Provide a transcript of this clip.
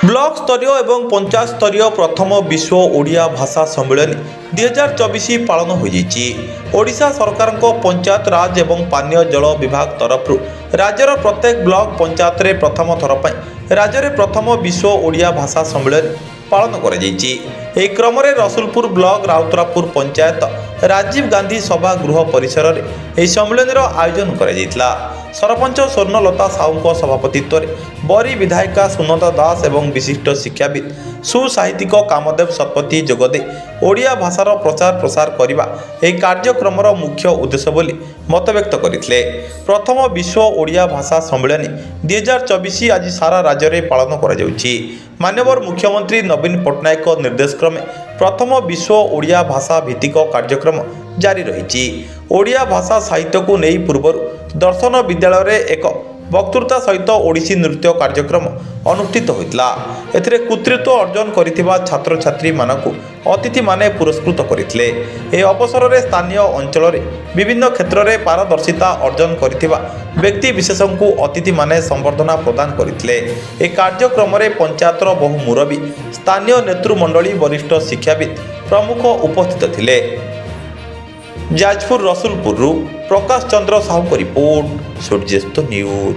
Block स्तरीय एवं पंचायत स्तरीय प्रथम विश्व ओडिया भाषा सम्मेलन 2024 पालन होइछी। सरकार पंचायत राज एवं पानीय जल विभाग तरफ राज्यर प्रत्येक ब्लॉक पंचायत रे प्रथम थर पर राज्य में प्रथम विश्व ओडिया भाषा सम्मेलन पालन कर क्रम रसुलपुर ब्लॉक राउतरापुर पंचायत राजीव गांधी सभा गृह परिसर में यह सम्मेलन आयोजन कर सरपंच स्वर्णलता साहू सभापतित्व बरी विधायिका सुनता दास एवं विशिष्ट शिक्षाविद सुसाहित्यिक कामदेव शतपथी जोगदे ओडिया भाषार प्रचार प्रसार करने यह कार्यक्रम मुख्य उद्देश्य बोली मत व्यक्त करते। प्रथम विश्व ओडिया भाषा सम्मेलन 2024 आज सारा राज्य में पालन कर माननीय मुख्यमंत्री नवीन पट्टनायक निर्देश क्रमे प्रथम विश्व ओडिया भाषा भित्तिक कार्यक्रम जारी रही। ओडिया भाषा साहित्य को नहीं पूर्व दर्शन विद्यालय रे एक वक्तृता सहित ओडिसी नृत्य कार्यक्रम अनुष्ठित होता। एथिरे कृतित्व अर्जन करिथिबा छात्र छात्री मानकु अतिथि माने पुरस्कृत करथिले। ए अवसर रे स्थानीय अंचल रे विभिन्न क्षेत्र रे पारदर्शिता अर्जन करिथिबा व्यक्ति विशेषଙ୍କୁ अतिथि माने संबर्धना प्रदान करथिले। ए कार्यक्रम रे पंचायतर बहु मुरबी स्थानीय नेतृमंडली वरिष्ठ शिक्षाविद प्रमुख उपस्थित थिले। जाजपुर रसुलपुर प्रकाश चंद्र साहू को रिपोर्ट सूर्यस्त न्यूज।